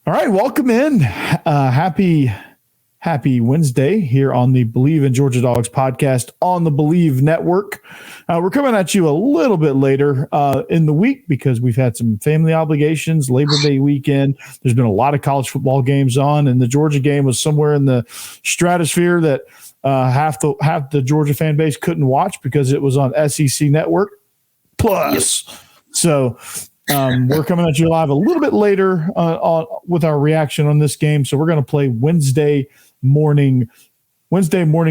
All right, welcome in. Happy Wednesday here on the Believe in Georgia Dogs podcast on the Believe Network. We're coming at you a little bit later in the week because we've had some family obligations, Labor Day weekend. There's been a lot of college football games on, and the Georgia game was somewhere in the stratosphere that half the Georgia fan base couldn't watch because it was on SEC Network Plus. Yep. So we're coming at you live a little bit later with our reaction on this game. So we're going to play Wednesday morning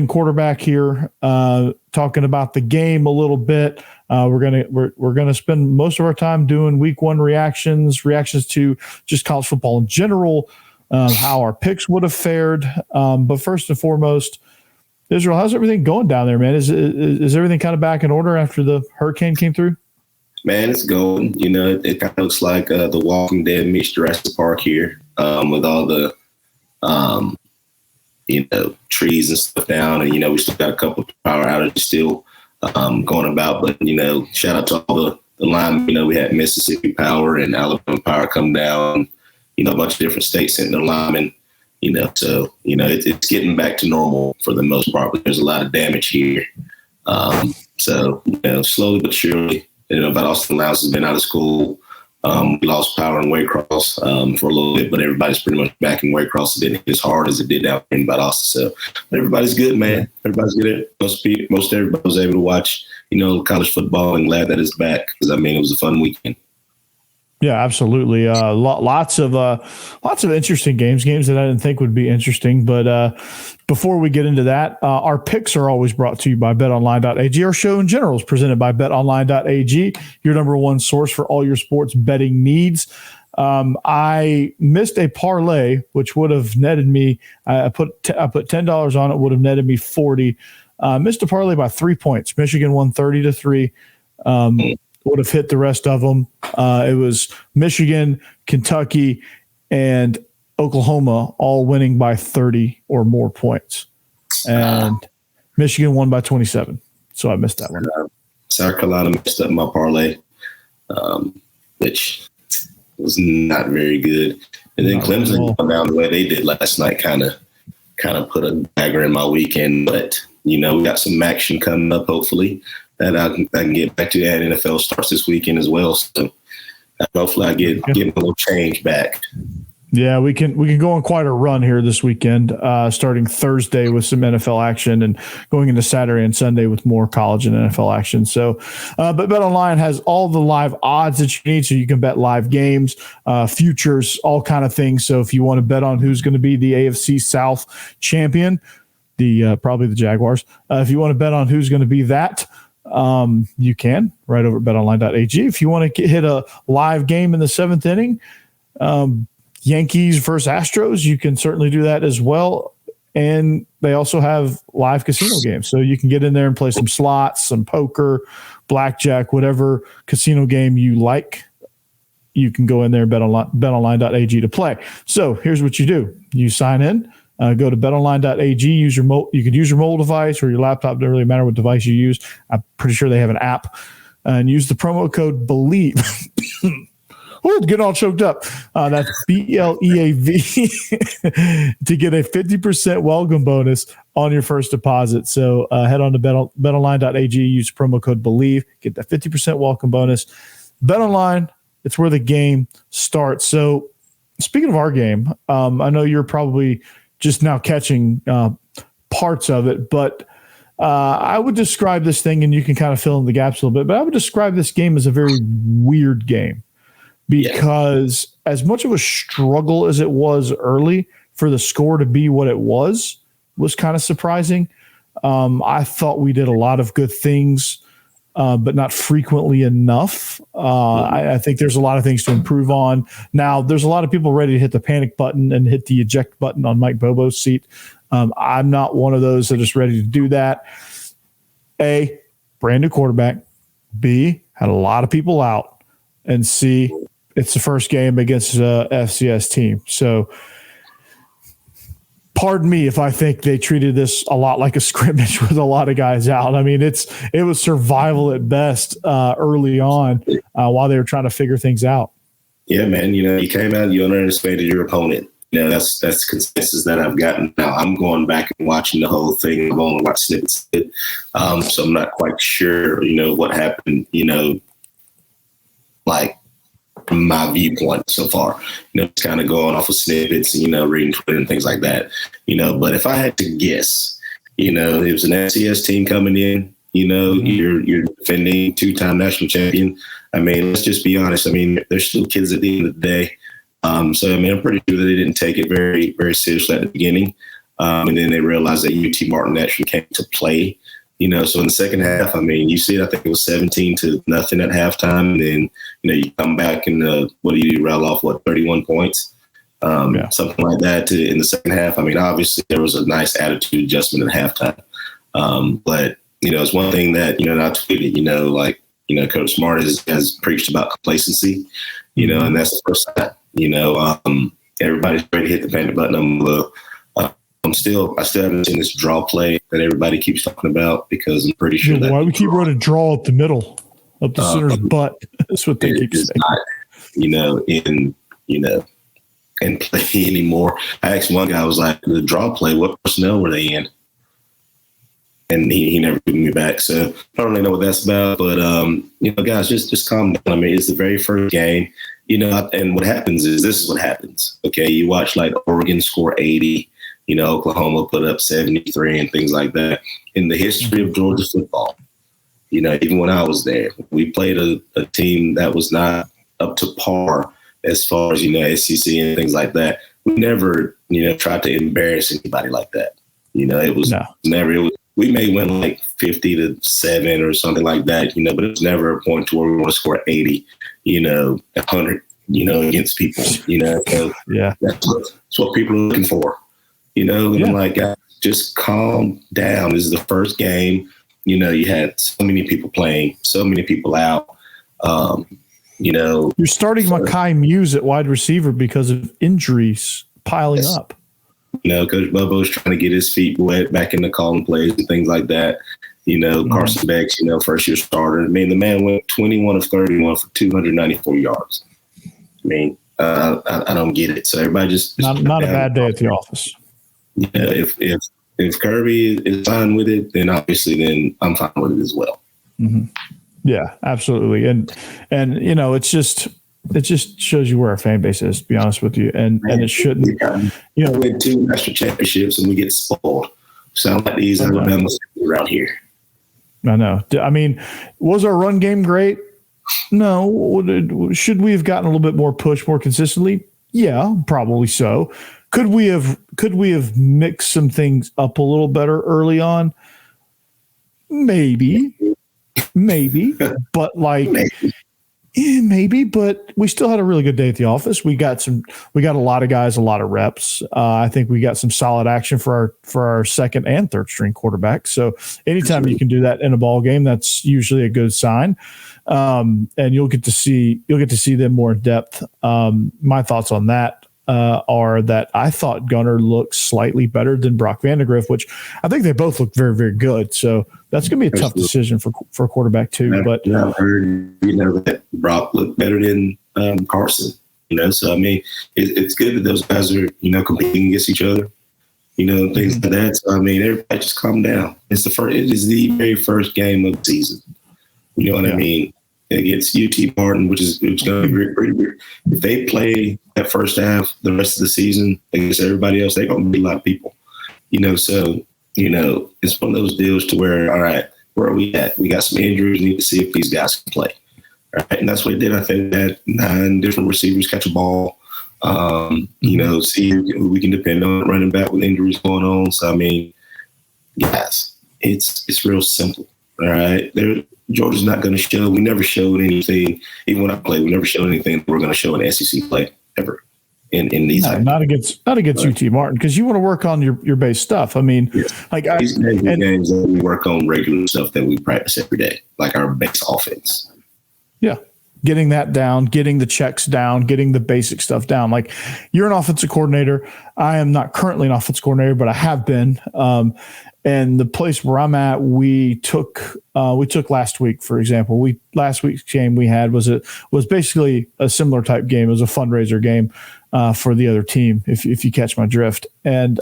quarterback here, talking about the game a little bit. We're gonna spend most of our time doing week one reactions to just college football in general, how our picks would have fared. But first and foremost, Israel, how's everything going down there, man? Is everything kind of back in order after the hurricane came through? Man, it's going. You know, it kind of looks like The Walking Dead meets Jurassic Park here, with all the trees and stuff down. And, we still got a couple of power outages still going about. But, shout out to all the linemen. We had Mississippi Power and Alabama Power come down. A bunch of different states sent their linemen. So, it's getting back to normal for the most part. But there's a lot of damage here. So, slowly but surely. But Austin Lowndes has been out of school. We lost power in Waycross for a little bit, but everybody's pretty much back in Waycross. It didn't hit as hard as it did down in Austin. So everybody's good, man. Everybody's good. Most everybody was able to watch, college football, and glad that it's back because, it was a fun weekend. Yeah, absolutely. Lots of interesting games that I didn't think would be interesting. But before we get into that, our picks are always brought to you by betonline.ag. Our show in general is presented by betonline.ag, your number one source for all your sports betting needs. I missed a parlay, which would have netted me. I put $10 on it, would have netted me 40. Missed a parlay by 3 points. Michigan won 30-3. Would have hit the rest of them. It was Michigan, Kentucky, and Oklahoma all winning by 30 or more points. And Michigan won by 27. So I missed that one. South Carolina messed up my parlay, which was not very good. And then Clemson went down the way they did last night, kind of put a dagger in my weekend. But, we got some action coming up, hopefully. That I can get back to that. NFL starts this weekend as well, so hopefully I get a little change back. Yeah, we can go on quite a run here this weekend, starting Thursday with some NFL action and going into Saturday and Sunday with more college and NFL action. So, but BetOnline has all the live odds that you need, so you can bet live games, futures, all kind of things. So if you want to bet on who's going to be the AFC South champion, probably the Jaguars. If you want to bet on who's going to be that, you can right over at betonline.ag. If you want to hit a live game in the seventh inning, Yankees versus Astros, you can certainly do that as well. And they also have live casino games. So you can get in there and play some slots, some poker, blackjack, whatever casino game you like. You can go in there and betonline.ag to play. So here's what you do. You sign in. Go to betonline.ag. You could use your mobile device or your laptop. Doesn't really matter what device you use. I'm pretty sure they have an app. And use the promo code BELIEVE. Getting all choked up. That's BLEAV to get a 50% welcome bonus on your first deposit. So head on to betonline.ag. Use promo code BELIEVE. Get that 50% welcome bonus. BetOnline, it's where the game starts. So speaking of our game, I know you're probably just now catching parts of it, but I would describe this thing, and you can kind of fill in the gaps a little bit, but I would describe this game as a very weird game because as much of a struggle as it was early, for the score to be what it was kind of surprising. I thought we did a lot of good things, but not frequently enough. I think there's a lot of things to improve on. Now, there's a lot of people ready to hit the panic button and hit the eject button on Mike Bobo's seat. I'm not one of those that is ready to do that. A, brand new quarterback. B, had a lot of people out. And C, it's the first game against a FCS team. So pardon me if I think they treated this a lot like a scrimmage with a lot of guys out. I mean, it was survival at best early on while they were trying to figure things out. Yeah, man. You came out, you underestimated your opponent. That's consensus that I've gotten. Now I'm going back and watching the whole thing. I've only watched snippets of it. So I'm not quite sure, what happened, like from my viewpoint so far. It's kind of going off of snippets, reading Twitter and things like that. But if I had to guess, it was an FCS team coming in, you're defending 2-time national champion. I mean, let's just be honest. I mean, they're still kids at the end of the day. So, I mean, I'm pretty sure that they didn't take it very, very seriously at the beginning. And then they realized that UT Martin actually came to play, so in the second half, I mean, you see, I think it was 17-0 at halftime. And then, you come back and what do you do? Rattle off, 31 points? Something like that in the second half. I mean, obviously there was a nice attitude adjustment at halftime. But, it's one thing that, I tweeted, Coach Smart has preached about complacency, and that's the first time, everybody's ready to hit the panic button. I still haven't seen this draw play that everybody keeps talking about because I'm pretty sure why we keep running draw up the middle, up the center's butt. That's what they keep saying. Not, and play anymore. I asked one guy, I was like, the draw play, what personnel were they in? And he never gave me back. So I don't really know what that's about. But, guys, just calm down. I mean, it's the very first game, and what happens is this is what happens. Okay, you watch like Oregon score 80, Oklahoma put up 73 and things like that. In the history of Georgia football, even when I was there, we played a team that was not up to par as far as, SEC and things like that. We never, tried to embarrass anybody like that. It was never. We may win like 50-7 or something like that, but it was never a point to where we want to score 80, 100, against people, So yeah, that's what people are looking for, And I'm like, guys, just calm down. This is the first game. You had so many people playing, so many people out. You're starting Mekhi Muse at wide receiver because of injuries piling up. Coach Bobo's trying to get his feet wet back into calling plays and things like that. Carson Beck's, first year starter. I mean, the man went 21 of 31 for 294 yards. I mean, I don't get it. So everybody just not a bad day at the office. If Kirby is fine with it, then obviously I'm fine with it as well. Mm-hmm. Yeah, absolutely. And it just shows you where our fan base is, to be honest with you. And it shouldn't, we win 2 national championships and we get spoiled. Sound like these Alabama around here. I know. I mean, was our run game great? No. Should we have gotten a little bit more push more consistently? Yeah, probably so. Could we have mixed some things up a little better early on? Maybe, but maybe, but we still had a really good day at the office. We got a lot of guys, a lot of reps. I think we got some solid action for our second and third string quarterback. So anytime you can do that in a ball game, that's usually a good sign. And you'll get to see them more in depth. My thoughts on that are that I thought Gunner looked slightly better than Brock Vandegrift, which I think they both look very, very good. So that's going to be a tough decision for a quarterback too. But I've heard, that Brock looked better than Carson. So I mean, it's good that those guys are, competing against each other. Things like that. So I mean, everybody just calm down. It is the very first game of the season. You know what I mean? Against UT Martin, which is going to be pretty weird. If they play that first half, the rest of the season against everybody else, they're going to be a lot of people. So, it's one of those deals to where, all right, where are we at? We got some injuries. We need to see if these guys can play. All right. And that's what they did. I think that 9 different receivers catch a ball. See who we can depend on running back with injuries going on. So, I mean, guys, it's real simple. All right. Georgia's not going to show. We never showed anything. Even when I played, we never showed anything we're going to show in SEC play ever. In these, not against UT Martin, because you want to work on your base stuff. I mean, these games that we work on regular stuff that we practice every day, like our base offense. Yeah, getting that down, getting the checks down, getting the basic stuff down. Like, you're an offensive coordinator. I am not currently an offensive coordinator, but I have been. And the place where I'm at, we took last week, for example. Last week's game we had was basically a similar type game. It was a fundraiser game for the other team, if you catch my drift. And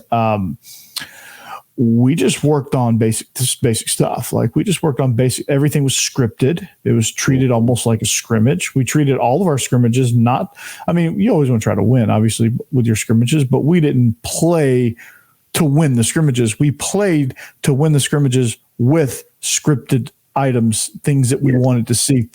we just worked on basic stuff. Like, we just worked on everything was scripted. It was treated almost like a scrimmage. We treated all of our scrimmages you always want to try to win, obviously, with your scrimmages, but we didn't play to win the scrimmages. We played to win the scrimmages with scripted items, things that we wanted to see,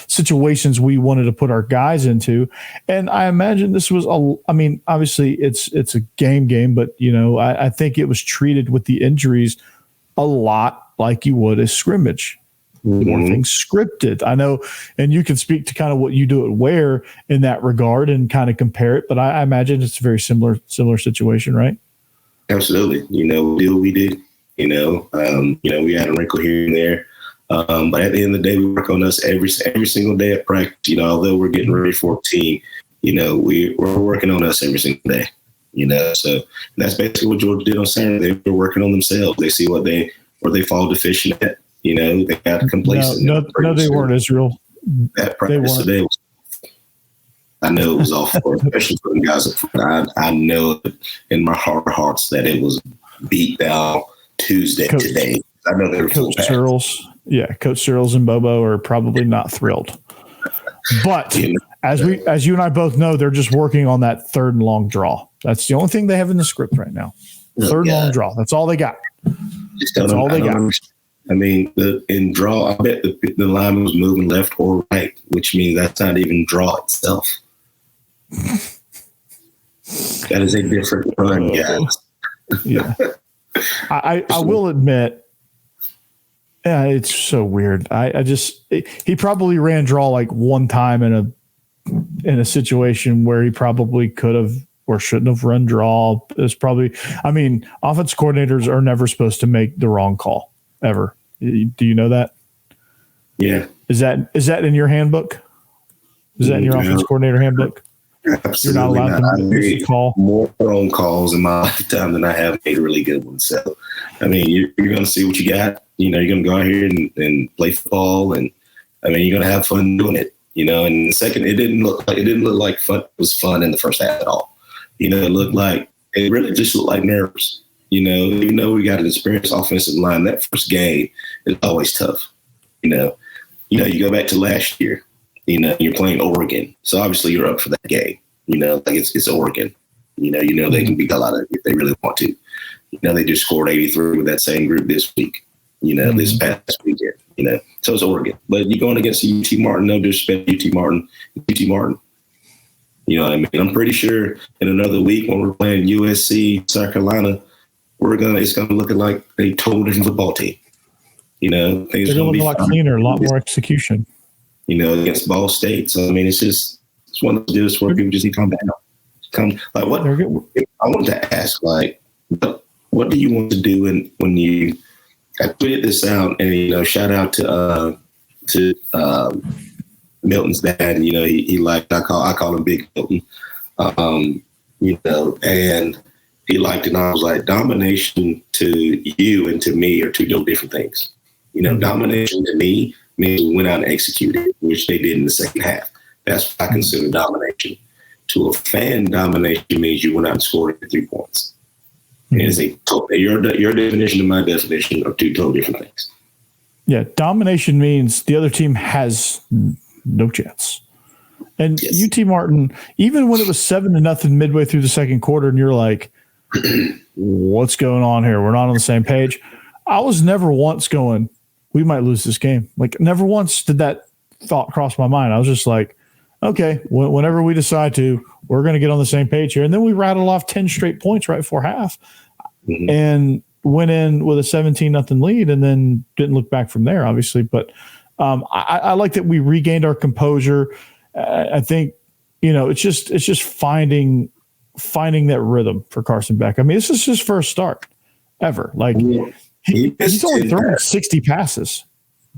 situations we wanted to put our guys into. And I imagine this was obviously it's a game, but I think it was treated with the injuries a lot like you would a scrimmage. More things scripted. I know, and you can speak to kind of what you do at Ware in that regard and kind of compare it, but I imagine it's a very similar situation, right? Absolutely. We did what we did. We had a wrinkle here and there. But at the end of the day, we work on us every single day at practice. Although we're getting ready for a team, we're working on us every single day. So that's basically what Georgia did on Saturday. They were working on themselves. They see where they fall deficient at. They got complacent. No, they weren't, Israel. That practice today was, I know it was awful, especially for the guys up front. I know in my heart of hearts that it was beat down Tuesday today. I know they were Coach Cyril's and Bobo are probably not thrilled. But as you and I both know, they're just working on that third and long draw. That's the only thing they have in the script right now. Third long draw. That's all they got. That's all they got. I mean, in draw, I bet the line was moving left or right, which means that's not even draw itself. That is a different run, guys. Yeah. I will admit, it's so weird. He probably ran draw like one time in a situation where he probably could have or shouldn't have run draw. It's probably, offense coordinators are never supposed to make the wrong call ever. Do you know that? Yeah. Is that in your handbook? Is that in your offense coordinator handbook? Absolutely. You're not allowed to make a call. More wrong calls in my lifetime than I have made really good ones. So, you're going to see what you got. You're going to go out here and play football, and you're going to have fun doing it. And the second, it didn't look like fun. It was fun in the first half at all. It really just looked like nerves. Even though we got an experienced offensive line, that first game is always tough. You go back to last year. You're playing Oregon, so obviously you're up for that game. It's Oregon. They can beat a lot of it if they really want to. They just scored 83 with that same group this week. This past weekend. So it's Oregon, but you're going against UT Martin. No disrespect, UT Martin. I'm pretty sure in another week when we're playing USC, South Carolina, it's gonna look like a total different football team. Things are gonna be a lot cleaner, a lot more execution. Against Ball State. So it's one of those deals where people just need to calm down. I wanted to ask, what do you want to do when you? I tweeted this out, and shout out to Milton's dad. And he liked. I call him Big Milton. And he liked it. And I was like, domination to you and to me are two different things. Domination to me means we went out and executed, which they did in the second half. That's what I consider domination. To a fan, domination means you went out and scored 3 points. Mm-hmm. And your definition and my definition are two totally different things. Yeah, domination means the other team has no chance. And yes. UT Martin, even when it was 7-0 midway through the second quarter, and you're like, what's going on here? We're not on the same page. I was never once going, we might lose this game. Like, never once did that thought cross my mind. I was just like, okay, whenever we decide to, we're going to get on the same page here. And then we rattled off 10 straight points right before half and went in with a 17-0 lead and then didn't look back from there, obviously. But I like that we regained our composure. I think, it's just finding that rhythm for Carson Beck. This is his first start ever. Like, he's only thrown 60 passes.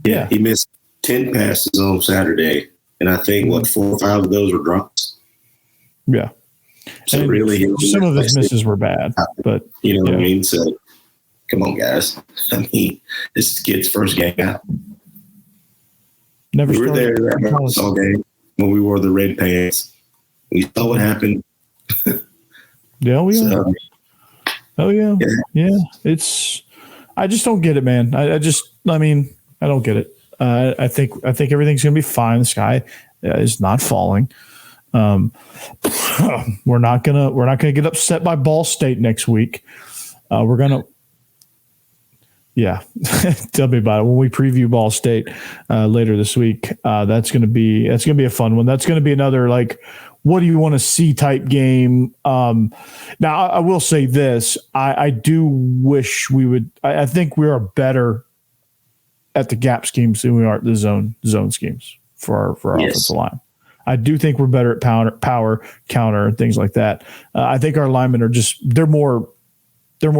Yeah, he missed 10 passes on Saturday, And I think, 4 or 5 of those were drops. Yeah. So and really, some of his misses were bad, but you know what I mean? So come on, guys. I mean, this is kid's first game out. Never we were there started. all game when we wore the red pants. We saw what happened. Yeah, we are. So, yeah. I just don't get it, man. I don't get it. I think everything's going to be fine. The sky is not falling. We're not gonna get upset by Ball State next week. We're gonna, tell me about it when we preview Ball State later this week. That's gonna be a fun one. That's gonna be another what do you want to see type game. Now I will say this: I do wish we would. I think we are better at the gap schemes than we are at the zone schemes for our offensive line. I do think we're better at power, counter, and things like that. I think our linemen are they're more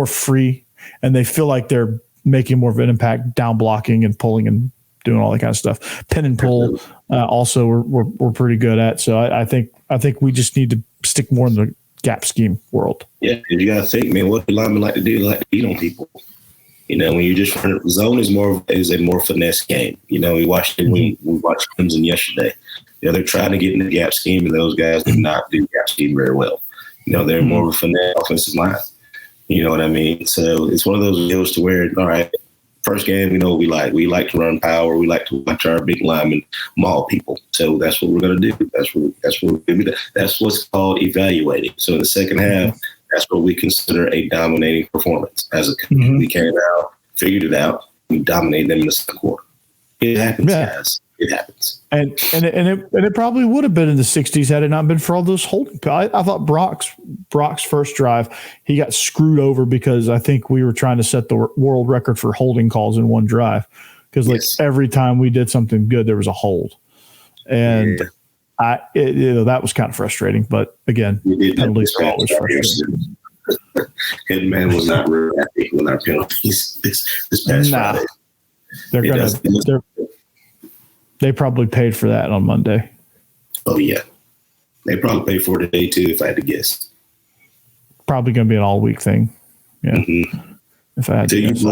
free, and they feel like they're making more of an impact down blocking and pulling and doing all that kind of stuff. Pin and pull also we're pretty good at. So I think we just need to stick more in the gap scheme world. Yeah, you got to think, man, what do linemen like to do? They like to beat on people. You know, when you just zone is a more finesse game. You know, we watched we watched Clemson yesterday. You know, they're trying to get in the gap scheme, and those guys did not do gap scheme very well. You know, they're more of a finesse offensive line. You know what I mean? So it's one of those deals to where, all right, first game, we know what we like. We like to run power. We like to watch our big linemen maul people. So that's what we're going to do. That's what's called evaluating. So in the second half, that's what we consider a dominating performance. As a community, we came out, figured it out, we dominated them in the second quarter. It happens, guys. It happens. And it probably would have been in the 60s had it not been for all those holding. I thought Brock's first drive, he got screwed over because I think we were trying to set the world record for holding calls in one drive. Because every time we did something good, there was a hold. And that was kind of frustrating. But again, penalties are always frustrating. Headman was not real happy with our penalties this past Friday. They probably paid for that on Monday. Oh, yeah. They probably paid for it today, too, if I had to guess. Probably going to be an all-week thing. Yeah. If I had to guess.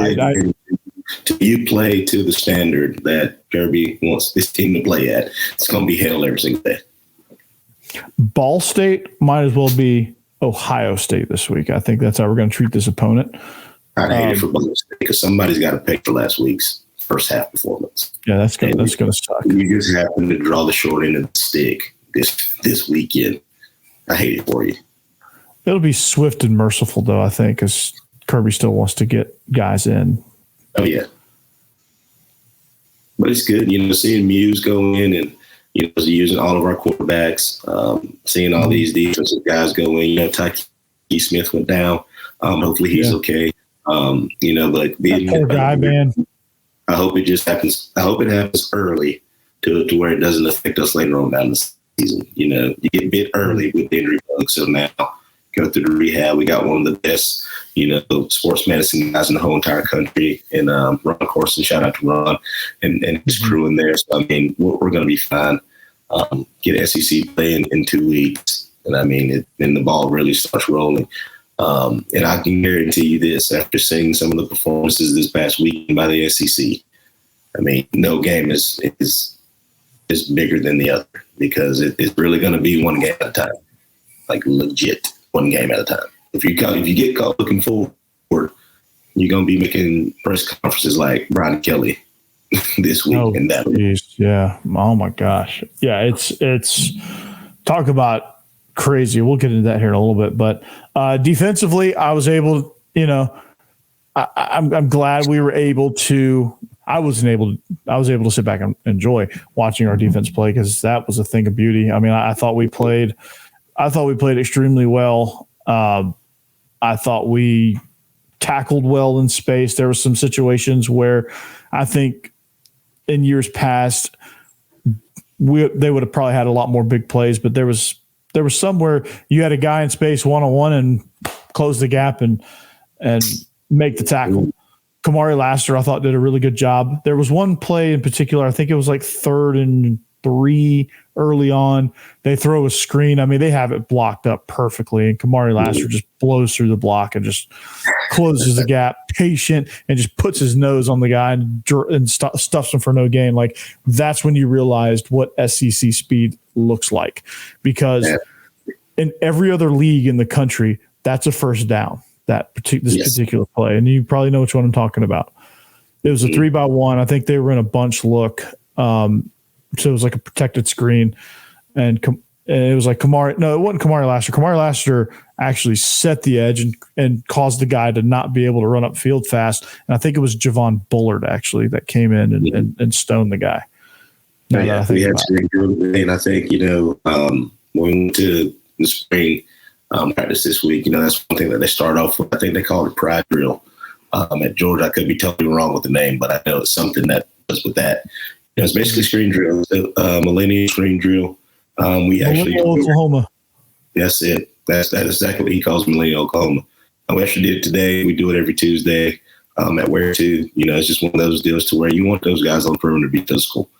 You play to the standard that Kirby wants this team to play at, it's going to be hell every single day. Ball State might as well be Ohio State this week. I think that's how we're going to treat this opponent. I hate it for Ball State because somebody's got to pay for last week's first half performance. Yeah, that's gonna suck. You just happen to draw the short end of the stick this weekend. I hate it for you. It'll be swift and merciful, though, I think, because Kirby still wants to get guys in. Oh, yeah. But it's good, seeing Muse go in and, using all of our quarterbacks, seeing all these defensive guys go in. Tyke Smith went down. Hopefully he's okay. But that poor guy, man. I hope it just happens. I hope it happens early to where it doesn't affect us later on down the season. You get bit early with the injury bug. So now go through the rehab. We got one of the best, sports medicine guys in the whole entire country. And Ron Corson, shout out to Ron and his crew in there. So, we're going to be fine. Get SEC play in 2 weeks. And then the ball really starts rolling. And I can guarantee you this, after seeing some of the performances this past week by the SEC, no game is bigger than the other because it's really going to be one game at a time, like legit one game at a time. If you get caught looking forward, you're going to be making press conferences like Brian Kelly this week and that week. Yeah. Oh my gosh. Yeah. It's talk about crazy. We'll get into that here in a little bit, but defensively, I was able, I'm glad we were able to. I was able to sit back and enjoy watching our defense play because that was a thing of beauty. I thought we played extremely well. I thought we tackled well in space. There were some situations where I think in years past they would have probably had a lot more big plays, but there was some where you had a guy in space one-on-one and close the gap and make the tackle. Kamari Laster, I thought, did a really good job. There was one play in particular, I think it was like 3rd and 3 early on. They throw a screen. I mean, they have it blocked up perfectly, and Kamari Lassiter just blows through the block and just closes the gap, patient, and just puts his nose on the guy and stuffs him for no gain. Like, that's when you realized what SEC speed looks like, because in every other league in the country, that's a first down, particular play. And you probably know which one I'm talking about. It was a 3-by-1. I think they were in a bunch look. So it was like a protected screen, and it was like Kamari. No, it wasn't Kamari Lassiter. Kamari Lassiter actually set the edge and caused the guy to not be able to run up field fast. And I think it was Javon Bullard actually that came in and stoned the guy. We had and I think, when we went to the spring practice this week, that's one thing that they start off with. I think they call it pride drill at Georgia. I could be totally wrong with the name, but I know it's something that was with that. It's basically screen drill, millennial screen drill. We actually Oklahoma. That's it. That's exactly what he calls millennial Oklahoma. We actually did it today. We do it every Tuesday at Where To. It's just one of those deals to where you want those guys on the perimeter to be physical.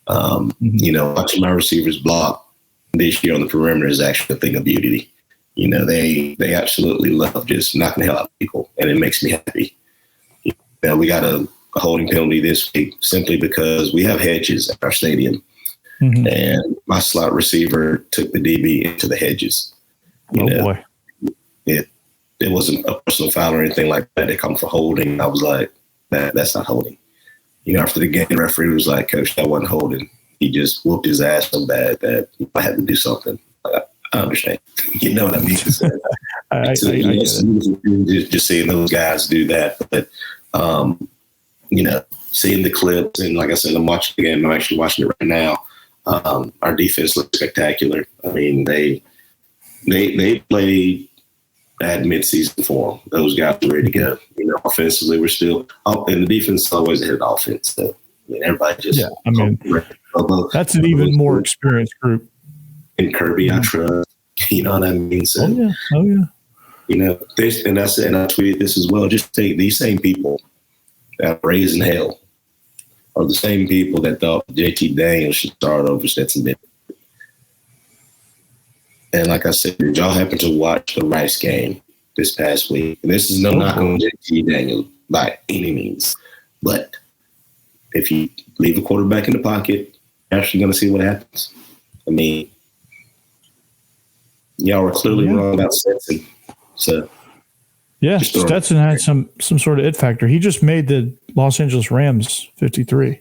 Watching my receivers block this year on the perimeter is actually a thing of beauty. They absolutely love just knocking the hell out of people, and it makes me happy. We got a holding penalty this week simply because we have hedges at our stadium, and my slot receiver took the DB into the hedges. Boy. It wasn't a personal foul or anything like that. They come for holding. I was like, that's not holding. After the game, the referee was like, "Coach, that wasn't holding." He just whooped his ass so bad that I had to do something. I understand. You know what I mean? Just seeing those guys do that, but seeing the clips, and like I said, I'm watching the game. I'm actually watching it right now. Our defense looks spectacular. I mean, they played at midseason form. Those guys were ready to go. Offensively, we're still, and the defense is always ahead of the offense. So, everybody just that's an even more experienced group. And Kirby, I trust. You know what I mean? So, oh yeah. And I said, and I tweeted this as well. Just take these same people that are raising hell are the same people that thought JT Daniels should start over Stetson Bennett. And like I said, did y'all happen to watch the Rice game this past week? And this is no knock on JT Daniels by any means. But if you leave a quarterback in the pocket, you're actually going to see what happens. I mean, y'all were clearly wrong about Stetson. So, Stetson had some sort of it factor. He just made the Los Angeles Rams 53.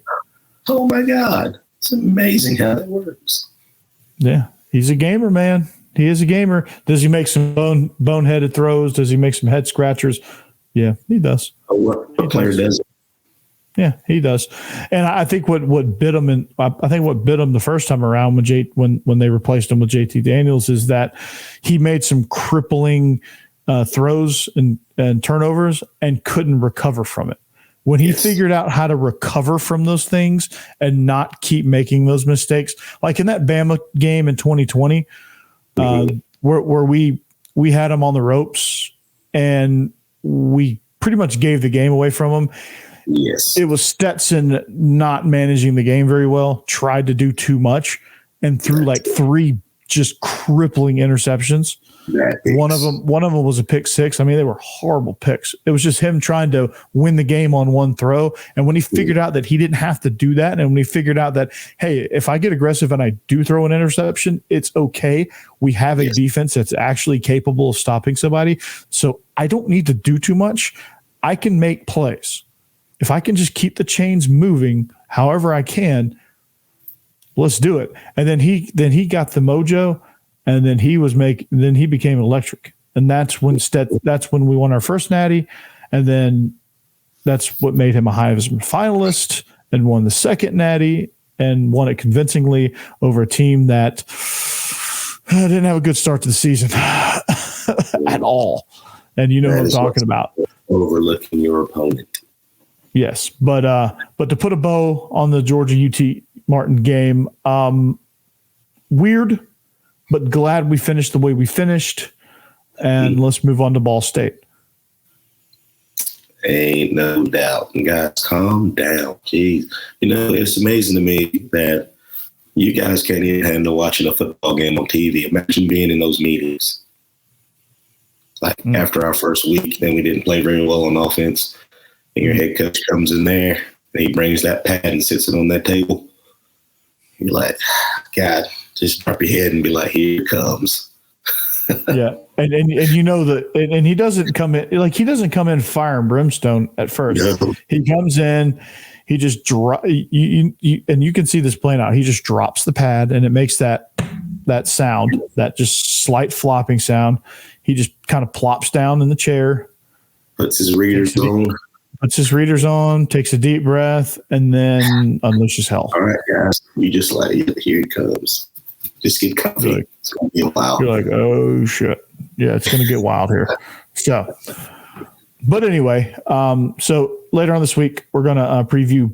Oh, my God. It's amazing how that works. Yeah. He's a gamer, man. He is a gamer. Does he make some boneheaded throws? Does he make some head scratchers? Yeah, he does. What player does it? Yeah, he does. And I think what bit him the first time around when they replaced him with JT Daniels is that he made some crippling throws and turnovers and couldn't recover from it. When he figured out how to recover from those things and not keep making those mistakes, like in that Bama game in 2020, where we had him on the ropes and we pretty much gave the game away from him. Yes. It was Stetson not managing the game very well, tried to do too much, and threw like 3 just crippling interceptions. One of them was a pick 6. I mean, they were horrible picks. It was just him trying to win the game on one throw. And when he figured out that he didn't have to do that, and when he figured out that, hey, if I get aggressive and I do throw an interception, it's okay. We have a defense that's actually capable of stopping somebody. So I don't need to do too much. I can make plays. If I can just keep the chains moving however I can, let's do it. And then he got the mojo, and then he became electric. And that's when we won our first natty, and then that's what made him a Heisman finalist and won the second natty and won it convincingly over a team that didn't have a good start to the season at all. And you know what I'm talking about. Overlooking your opponent. Yes, but to put a bow on the Georgia UT Martin game, weird, but glad we finished the way we finished. And let's move on to Ball State. Ain't no doubt. Guys, calm down. Jeez. It's amazing to me that You guys can't even handle watching a football game on TV. Imagine being in those meetings. Like after our first week, then we didn't play very well on offense. And your head coach comes in there and he brings that pad and sits it on that table. You're like, God, just drop your head and be like, here it comes. Yeah. And you know that, and he doesn't come in fire and brimstone at first. No. He comes in, he just and you can see this playing out. He just drops the pad and it makes that sound, that just slight flopping sound. He just kind of plops down in the chair, puts his readers on, takes a deep breath, and then unleashes hell. All right, guys, you just like, here it comes. Just get comfy. It's gonna be wild. You're like, oh shit, yeah, it's gonna get wild here. So, but anyway, so later on this week we're gonna preview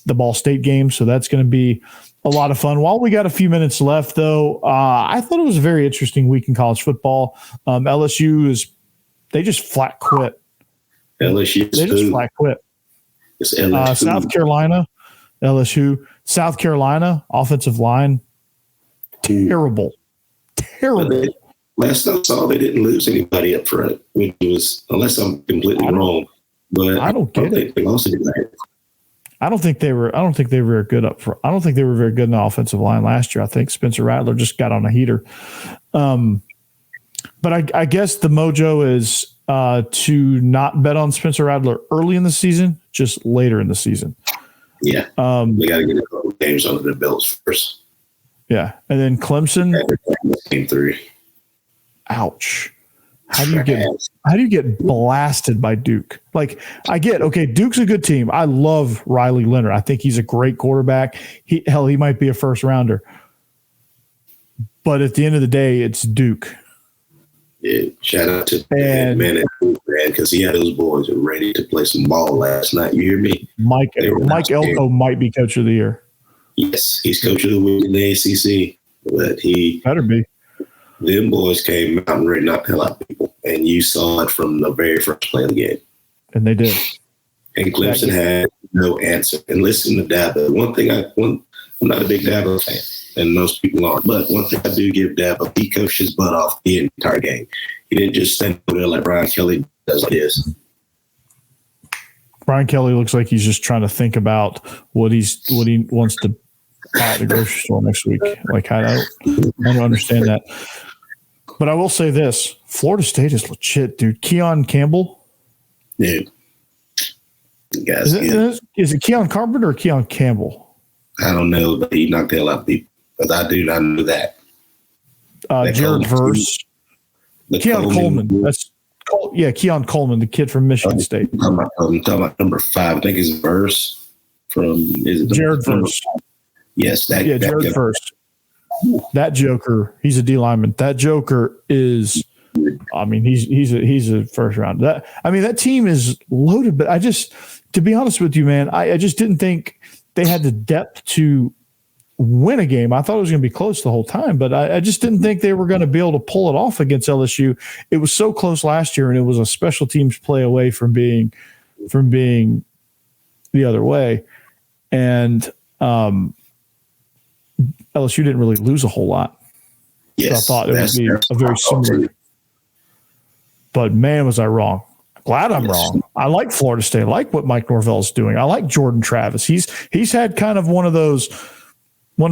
the Ball State game. So that's gonna be a lot of fun. While we got a few minutes left, though, I thought it was a very interesting week in college football. LSU they just flat quit. LSU, they just flat quit. It's LSU. South Carolina, LSU, South Carolina offensive line, terrible. Last time I saw, they didn't lose anybody up front, which was, unless I'm completely wrong, but I don't get it. They lost anybody. I don't think they were very good up front. I don't think they were very good in the offensive line last year. I think Spencer Rattler just got on a heater. But I guess the mojo is to not bet on Spencer Rattler early in the season, just later in the season. Yeah. We got to get a couple games under the belts first. Yeah. And then Clemson. Game 3. Ouch. How do you get blasted by Duke? Like, I get, okay, Duke's a good team. I love Riley Leonard. I think he's a great quarterback. He might be a first rounder. But at the end of the day, it's Duke. Yeah, shout out to man, because he had those boys ready to play some ball last night. You hear me? Mike Elko might be coach of the year. Yes, he's coach of the week in the ACC. But he better be. Them boys came out and ready to knock the hell out of people. And you saw it from the very first play of the game. And they did. And Clemson had no answer. And listen to Dabo. I'm not a big Dabo fan, and most people aren't. But one thing I do give Dabo, he coached his butt off the entire game. He didn't just stand there like Brian Kelly does like this. Brian Kelly looks like he's just trying to think about what he wants to buy at the grocery store next week. Like, I don't understand that. But I will say this: Florida State is legit, dude. Keon Campbell, dude. Is it Keon Carpenter or Keon Campbell? I don't know, but he knocked the hell out of people. But I do not know that. Jared Verse, Keon Coleman. Keon Coleman, the kid from Michigan State. I'm talking about number 5. I think it's Verse Jared Verse. Yes, Jared Verse. That joker, he's a D lineman. That joker is, I mean, he's a first round. That team is loaded. But to be honest with you, man, I just didn't think they had the depth to win a game. I thought it was going to be close the whole time, but I just didn't think they were going to be able to pull it off against LSU. It was so close last year, and it was a special teams play away from being the other way. And LSU didn't really lose a whole lot. Yes, so I thought it would be a very similar. But man, was I wrong. Glad I'm wrong. I like Florida State. I like what Mike Norvell is doing. I like Jordan Travis. He's had kind of one of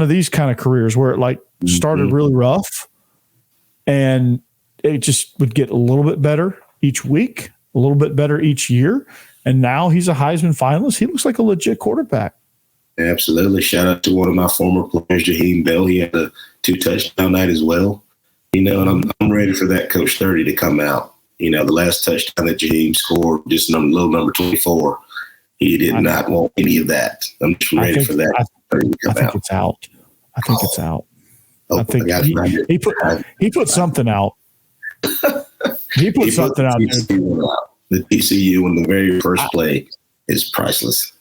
these kind of careers where it started really rough, and it just would get a little bit better each week, a little bit better each year, and now he's a Heisman finalist. He looks like a legit quarterback. Absolutely. Shout out to one of my former players, Jaheim Bell. He had a 2-touchdown night as well. And I'm ready for that Coach 30 to come out. The last touchdown that Jaheim scored, just little number 24, he did not want any of that. I'm just ready for that. I think it's out. I think it's out. I think he put something out. He put something out, dude. The TCU in the very first play is priceless.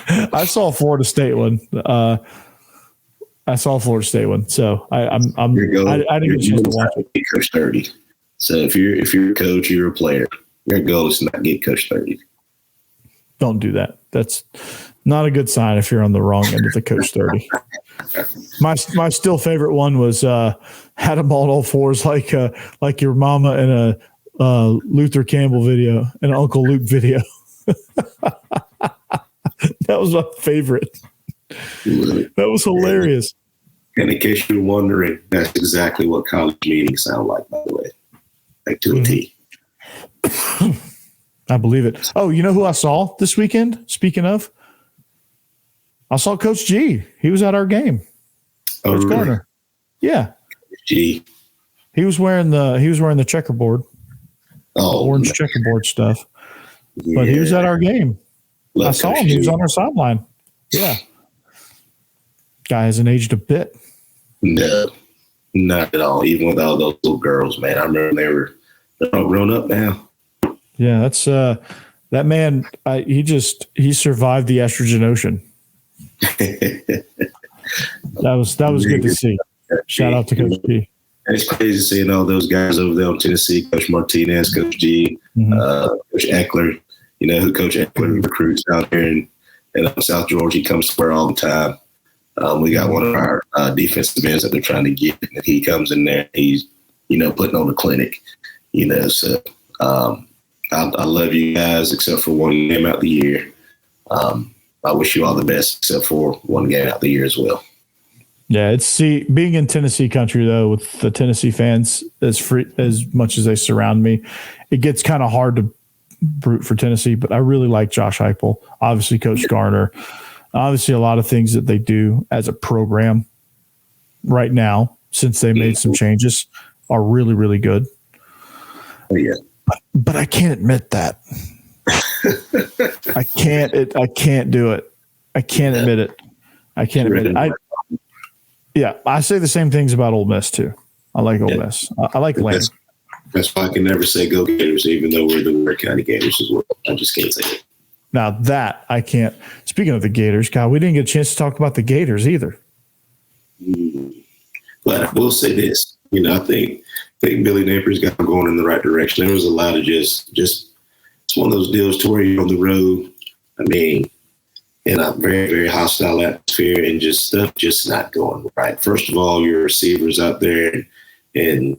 I saw a Florida State one. So I didn't get a chance to watch it. Coach 30. So if you're a coach, you're a player. Your goal is to not get Coach 30. Don't do that. That's not a good sign if you're on the wrong end of the Coach 30. My still favorite one was had him on all fours like your mama in a Luther Campbell video, an Uncle Luke video. That was my favorite. That was hilarious. And in case you're wondering, that's exactly what college meetings sound like, by the way. Like to a T. I believe it. Oh, you know who I saw this weekend? Speaking of, I saw Coach G. He was at our game. Coach really? Garner. Yeah. G. He was wearing the checkerboard. Orange checkerboard stuff. Yeah. But he was at our game. I saw him. He was on our sideline. Yeah. Guy hasn't aged a bit. No, not at all. Even with all those little girls, man. I remember they're all grown up now. Yeah, that's that man. He survived the estrogen ocean. that was good to see. Shout out to Coach G. It's crazy seeing all those guys over there in Tennessee, Coach Martinez, Coach G, Coach Eckler, who Coach Eckler recruits out here in South Georgia. He comes to where all the time. We got one of our defensive ends that they're trying to get, and he comes in there. He's, putting on a clinic, So I love you guys, except for one game out the year. I wish you all the best, except for one game out the year as well. Yeah, being in Tennessee country though, with the Tennessee fans as much as they surround me, it gets kind of hard to root for Tennessee. But I really like Josh Heupel, obviously Coach Garner, obviously a lot of things that they do as a program right now since they made some changes are really, really good. Oh yeah, but I can't admit that. I can't do it. I can't admit it. I can't admit it. I say the same things about Ole Miss too. I like Ole Miss. I like Lane. That's why I can never say go Gators, even though we're the Ware County Gators as well. I just can't say it. Now that I can't. Speaking of the Gators, Kyle, we didn't get a chance to talk about the Gators either. But I will say this. I think Billy Napier's got going in the right direction. There was a lot of just it's one of those deals to where you're on the road. I mean, in a very, very hostile atmosphere and just stuff just not going right. First of all, your receivers out there and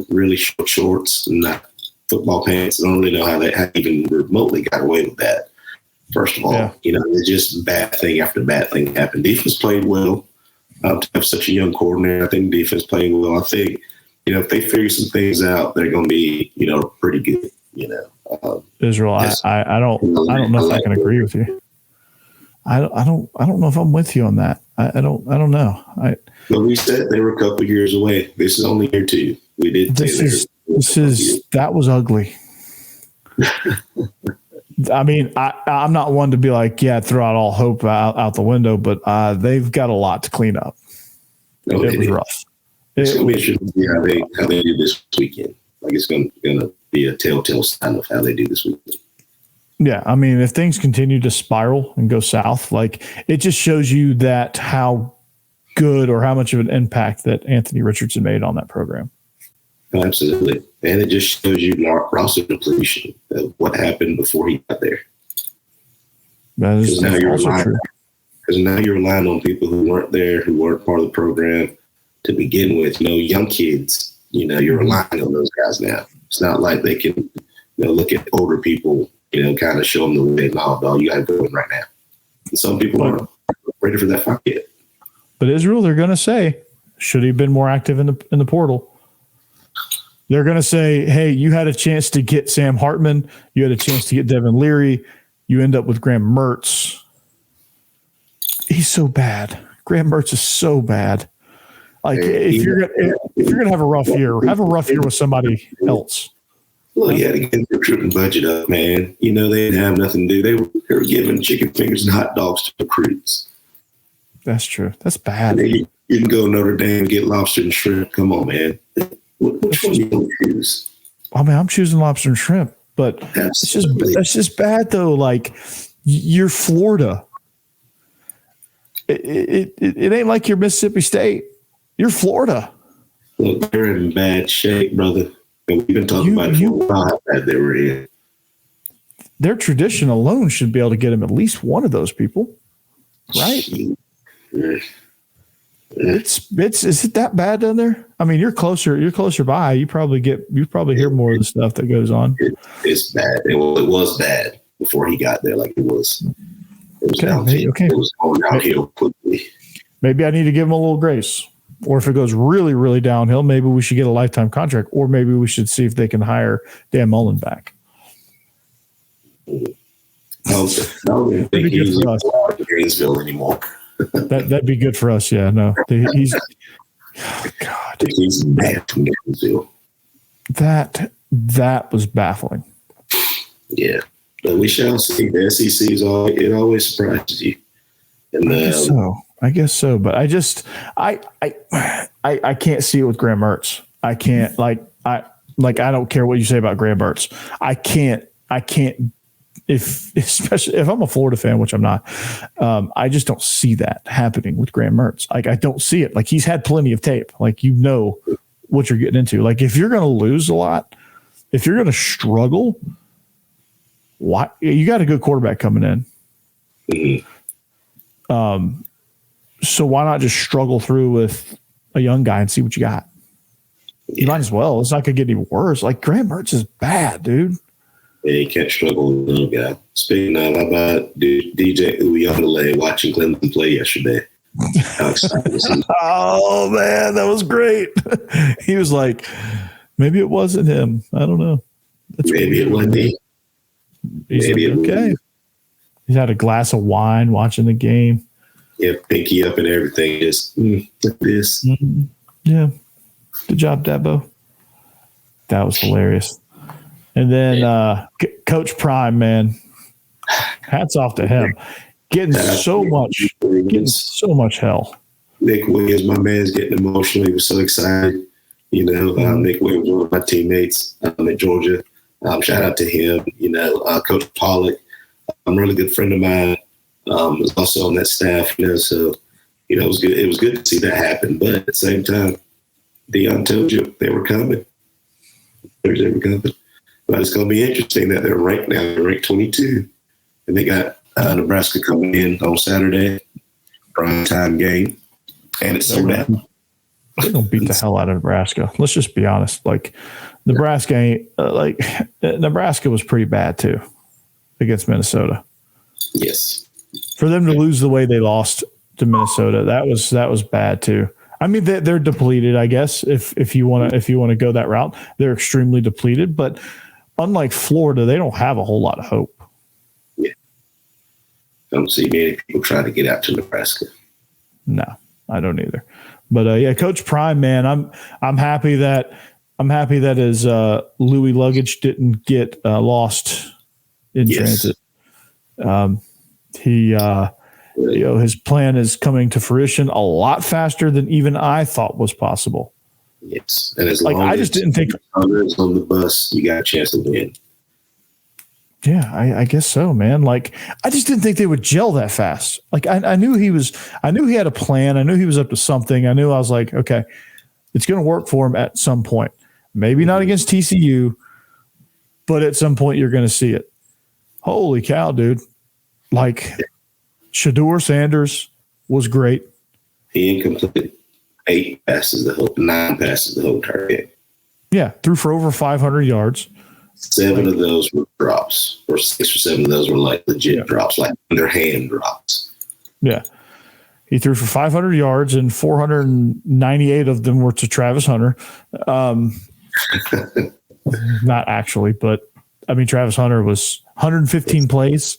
really short shorts, not football pants. I don't really know how they even remotely got away with that. First of all, it's just bad thing after bad thing happened. Defense played well. To have such a young coordinator, I think defense played well. I think, if they figure some things out, they're going to be, pretty good. Israel, I don't know if I can agree with you. I don't know if I'm with you on that. I don't know. But we said they were a couple of years away. This is only year 2. We did. That was ugly. I mean, I'm not one to be like, throw out all hope out the window, but they've got a lot to clean up. No, it was rough. It's going to be interesting to see how they do this weekend. Like it's going to be a telltale sign of how they do this weekend. Yeah, I mean, if things continue to spiral and go south, like it just shows you that how good or how much of an impact that Anthony Richardson made on that program. Absolutely. And it just shows you roster depletion of what happened before he got there. That is also true. Because now you're relying on people who weren't there, who weren't part of the program to begin with. Young kids, you're relying on those guys now. It's not like they can look at older people, kind of show them the way. No, dog, you got to go in right now. And some people aren't ready for that fight yet. But Israel, they're going to say, should he have been more active in the portal? They're going to say, hey, you had a chance to get Sam Hartman. You had a chance to get Devin Leary. You end up with Graham Mertz. He's so bad. Graham Mertz is so bad. Like if you're gonna have a rough year with somebody else. Well, you had to get the recruiting budget up, man. They didn't have nothing to do. They were giving chicken fingers and hot dogs to recruits. That's true. That's bad. You can go to Notre Dame and get lobster and shrimp. Come on, man. Which one you going to choose? I mean, I'm choosing lobster and shrimp, but that's just bad though. Like you're Florida. It ain't like you're Mississippi State. You're Florida. Look, they're in bad shape, brother. And we've been talking about it for a while how bad they were in. Their tradition alone should be able to get them at least one of those people, right? Yeah. Is it that bad down there? I mean, you're closer by. You probably hear more of the stuff that goes on. It's bad. It was bad before he got there. Like it was downhill. Okay. It was going downhill quickly. Maybe I need to give him a little grace. Or if it goes really, really downhill, maybe we should get a lifetime contract. Or maybe we should see if they can hire Dan Mullen back. I don't think he's in Gainesville anymore. That'd be good for us. Yeah, no, he's God. He's bad from Gainesville. That was baffling. Yeah, but we shall see. The SEC it always surprises you. And I guess so. But I can't see it with Graham Mertz. I can't I don't care what you say about Graham Mertz. I can't. Especially if I'm a Florida fan, which I'm not, I just don't see that happening with Graham Mertz. Like I don't see it. Like he's had plenty of tape. Like you know what you're getting into. Like if you're going to lose a lot, if you're going to struggle, why you got a good quarterback coming in. Mm-hmm. So why not just struggle through with a young guy and see what you got? Yeah. You might as well. It's not going to get any worse. Like Graham Mertz is bad, dude. Yeah, you can't struggle with a little guy. Speaking of, how about DJ Uyunglele watching Clemson play yesterday? How excited was he? Oh, man, that was great. He was like, maybe it wasn't him. I don't know. Maybe it wasn't me. Maybe it okay. He had a glass of wine watching the game. Yeah, pinky up and everything. Just like this. Mm-hmm. Yeah. Good job, Dabo. That was hilarious. And then Coach Prime, man, hats off to him. Getting so much hell. Nick Williams, my man's getting emotional. He was so excited. You know, Nick Williams, one of my teammates at Georgia. Shout out to him. You know, Coach Pollock, a really good friend of mine, was also on that staff. You know, so you know it was good. It was good to see that happen. But at the same time, Deion told you they were coming. They were coming. But it's going to be interesting that they're ranked now. They're ranked 22, and they got Nebraska coming in on Saturday, prime time game, and it's sold out. They're going to beat the hell out of Nebraska. Let's just be honest. Like Nebraska ain't Nebraska was pretty bad too against Minnesota. Yes, for them to lose the way they lost to Minnesota, that was bad too. I mean, they're depleted, I guess. If you want to go that route, they're extremely depleted, but. Unlike Florida, they don't have a whole lot of hope. Yeah. I don't see many people trying to get out to Nebraska. No, I don't either. But yeah, Coach Prime, man, I'm happy that his Louis luggage didn't get lost in transit. His plan is coming to fruition a lot faster than even I thought was possible. Yes, and as long I as just didn't think others on the bus, you got a chance to win. Yeah, I guess so, man. Like I just didn't think they would gel that fast. Like I knew he had a plan. I knew he was up to something. I was like, okay, it's going to work for him at some point. Maybe not against TCU, but at some point you're going to see it. Holy cow, dude! Like Shedeur Sanders was great. He incompleted 9 passes the whole target. Yeah, threw for over 500 yards. 7 of those were drops, or 6 or 7 of those were like legit drops, like underhand drops. Yeah. He threw for 500 yards, and 498 of them were to Travis Hunter. Not actually, but I mean, Travis Hunter was 115 plays.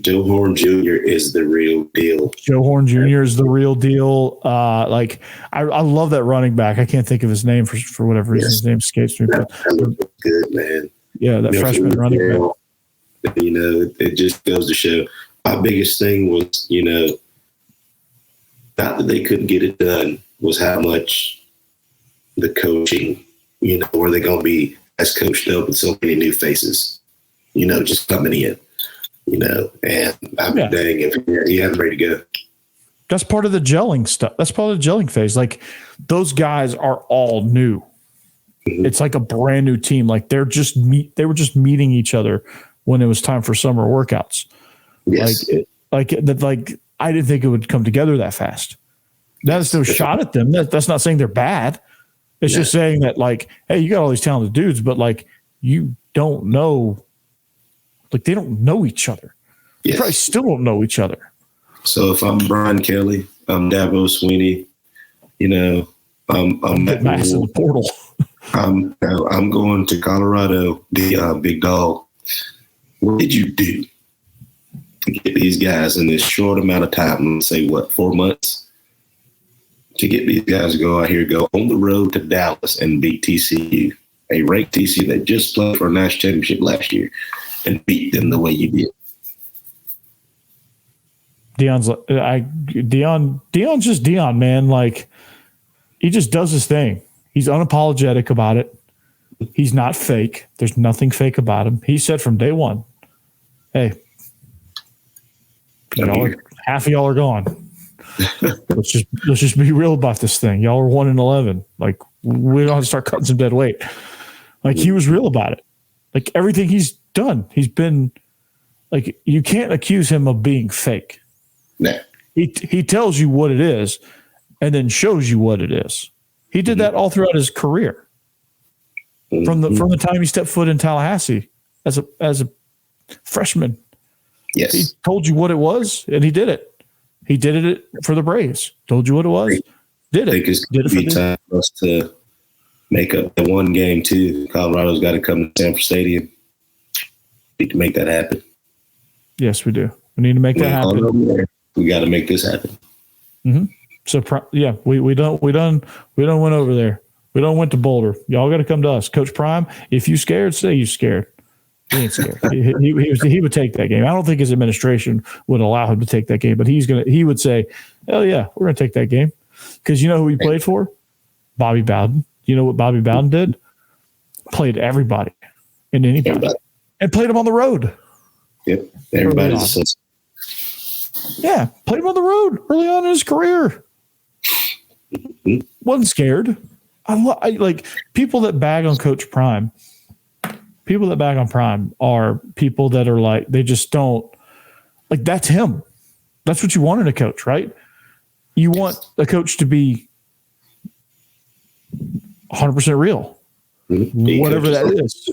Joe Horn Jr. is the real deal. Joe Horn Jr. is the real deal. I love that running back. I can't think of his name for whatever reason. His name escapes me. That looks good, man. Yeah, that freshman running back. You know, it just goes to show. My biggest thing was, you know, not that they couldn't get it done, was how much the coaching, you know, were they going to be as coached up with so many new faces, you know, just coming in. You know, and I'm dang if I'm ready to go. That's part of the gelling stuff. That's part of the gelling phase. Like those guys are all new. Mm-hmm. It's like a brand new team. Like they were just meeting each other when it was time for summer workouts. Yes. Like I didn't think it would come together that fast. That's no shot at them. That's not saying they're bad. It's just saying that, like, hey, you got all these talented dudes, but like you don't know, like they don't know each other. Yes. They probably still don't know each other. So if I'm Brian Kelly, I'm Dabo Sweeney, I'm Max in the portal. I'm going to Colorado, the big dog. What did you do to get these guys in this short amount of time? Let's say 4 months to get these guys to go out here, go on the road to Dallas and beat TCU, a ranked TCU that just played for a national championship last year, and beat them the way you did. Deion's just Deion, man. Like, he just does his thing. He's unapologetic about it. He's not fake. There's nothing fake about him. He said from day one, hey, half of y'all are gone. let's just be real about this thing. Y'all are 1-11. Like, we don't have to start cutting some dead weight. Like, he was real about it. Like, everything he's done, he's been like, you can't accuse him of being fake. No. He tells you what it is and then shows you what it is. He did that all throughout his career. From the time he stepped foot in Tallahassee as a freshman. Yes. He told you what it was, and he did it. He did it for the Braves. Told you what it was. Did it. I think it's going to be time for us to make up the one game, too. Colorado's got to come to Sanford Stadium. We need to make that happen. Yes, we do. We need to make that happen. We got to make this happen. Mm-hmm. So, we don't went over there. We don't went to Boulder. Y'all got to come to us. Coach Prime, if you scared, say you scared. He ain't scared. he would take that game. I don't think his administration would allow him to take that game, but he would say, hell yeah, we're going to take that game. Because you know who he played for? Bobby Bowden. You know what Bobby Bowden did? Played everybody and anybody. And played him on the road. Yep. Everybody's played him on the road early on in his career. Wasn't scared. I like people that bag on Coach Prime. People that bag on Prime are people that are like, they just don't, like, that's him. That's what you want in a coach, right? You want a coach to be 100% real, whatever that is.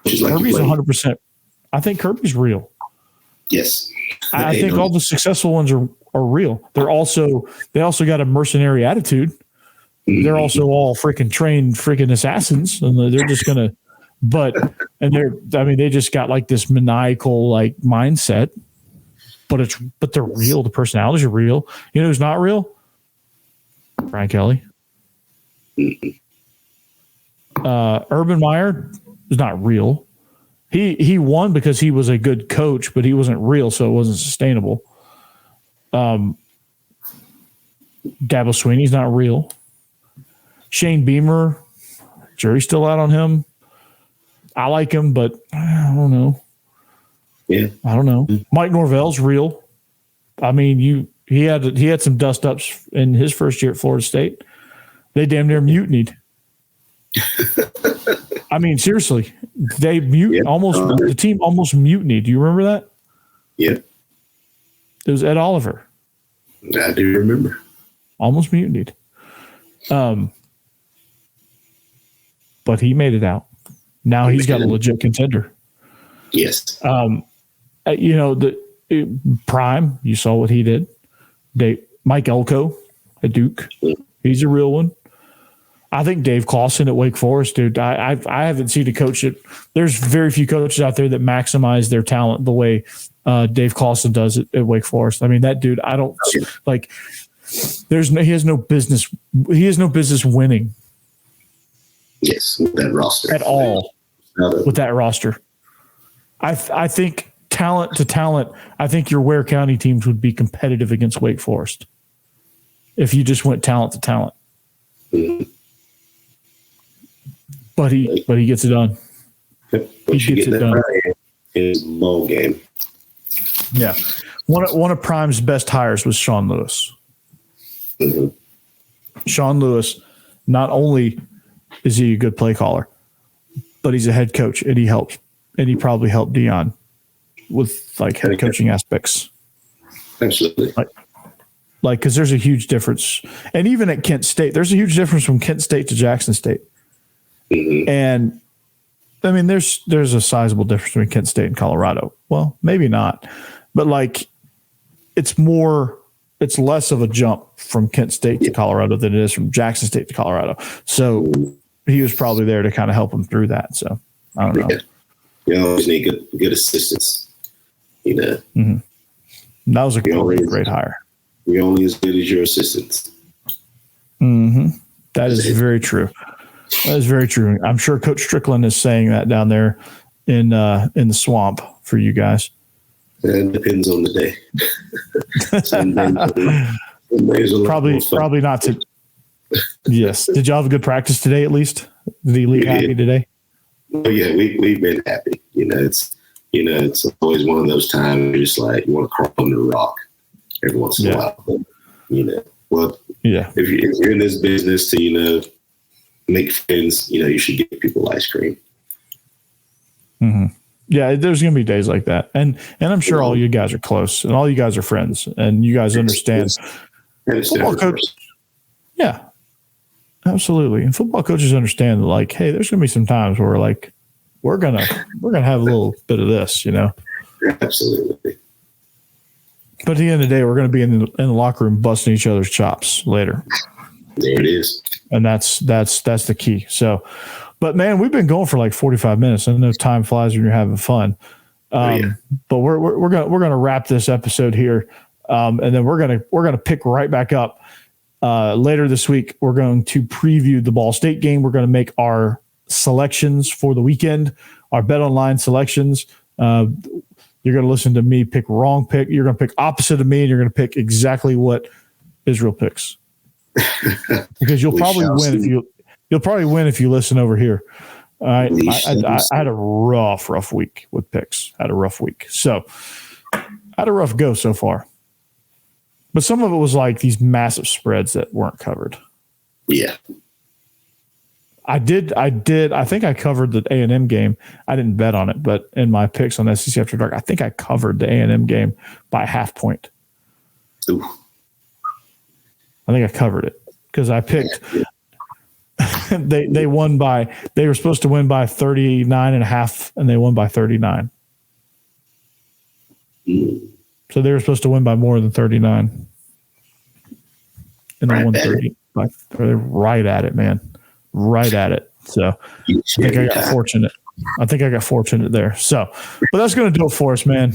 Kirby's 100%. I think Kirby's real. Yes. I think all the successful ones are real. They also got a mercenary attitude. They're also all freaking trained freaking assassins, and they're just gonna. They just got like this maniacal like mindset. But they're real. The personalities are real. You know who's not real? Brian Kelly. Urban Meyer is not real. He won because he was a good coach, but he wasn't real, so it wasn't sustainable. Dabo Sweeney's not real. Shane Beamer, jury's still out on him. I like him, but I don't know. Yeah, I don't know. Mike Norvell's real. I mean, he had some dust ups in his first year at Florida State. They damn near mutinied. I mean, seriously, they the team almost mutinied. Do you remember that? Yeah. It was Ed Oliver. I do remember. Almost mutinied. But he made it out. Now he's got a legit contender. Yes. The Prime, you saw what he did. Mike Elko at Duke. He's a real one. I think Dave Clawson at Wake Forest, dude. I haven't seen a coach there's very few coaches out there that maximize their talent the way Dave Clawson does it at Wake Forest. I mean, that dude, I don't like. He has no business. He has no business winning. Yes, with that roster at all. With that roster, I think talent to talent. I think your Ware County teams would be competitive against Wake Forest if you just went talent to talent. Mm-hmm. But he gets it done. He gets it done. His bowl game. Yeah, one of Prime's best hires was Sean Lewis. Mm-hmm. Sean Lewis, not only is he a good play caller, but he's a head coach, and he probably helped Deion with like head coaching aspects. Absolutely. Like, because there's a huge difference. And even at Kent State, there's a huge difference from Kent State to Jackson State. Mm-hmm. And, I mean, there's a sizable difference between Kent State and Colorado. Well, maybe not. But, like, it's less of a jump from Kent State to Colorado than it is from Jackson State to Colorado. So he was probably there to kind of help him through that. So I don't know. Yeah. You always need good assistance. You know, That was a great hire. You're only as good as your assistants. That is very true. That is very true. I'm sure Coach Strickland is saying that down there in the swamp for you guys. It depends on the day. Some days probably not to. Yes. Did y'all have a good practice today? At least did he leave happy today? Oh yeah, we've been happy. It's always one of those times where just like you want to crawl under a rock every once in a while. But, if you're in this business to make friends, you should give people ice cream. Yeah, there's going to be days like that. And I'm sure all you guys are close and all you guys are friends and you guys understand. Football coach, yeah, absolutely. And football coaches understand that, like, hey, there's going to be some times where we're going to have a little bit of this, Absolutely. But at the end of the day, we're going to be in the locker room busting each other's chops later. There it is. And that's the key. So, but man, we've been going for like 45 minutes. I know time flies when you're having fun. But we're gonna wrap this episode here, and then we're gonna pick right back up later this week. We're going to preview the Ball State game. We're going to make our selections for the weekend, our Bet Online selections. You're going to listen to me pick wrong pick. You're going to pick opposite of me, and you're going to pick exactly what Israel picks. Because you'll probably win if you listen over here. I had a rough week with picks. I had a rough week. So I had a rough go so far. But some of it was like these massive spreads that weren't covered. Yeah. I think I covered the A&M game. I didn't bet on it, but in my picks on SEC After Dark, I think I covered the A&M game by a half point. Ooh. I think I covered it because I picked they were supposed to win by 39.5 and they won by 39. So they were supposed to win by more than 39. And they won 30. They're right at it, man. Right at it. So I think I got fortunate. There. So, but that's going to do it for us, man.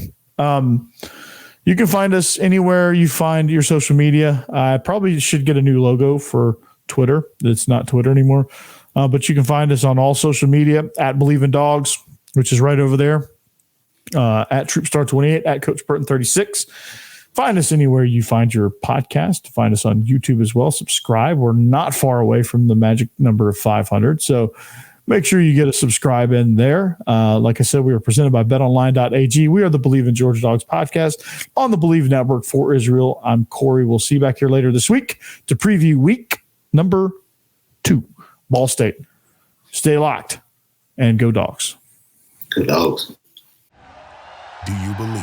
You can find us anywhere you find your social media. I probably should get a new logo for Twitter. It's not Twitter anymore. But you can find us on all social media at Believe in Dogs, which is right over there. At Troopstar28, at Coach Burton 36. Find us anywhere you find your podcast. Find us on YouTube as well. Subscribe. We're not far away from the magic number of 500. So make sure you get a subscribe in there. Like I said, we are presented by betonline.ag. We are the Believe in Georgia Dogs podcast on the Believe Network for Israel. I'm Corey. We'll see you back here later this week to preview week number 2, Ball State. Stay locked and go Dogs. Go Dogs. Do you believe?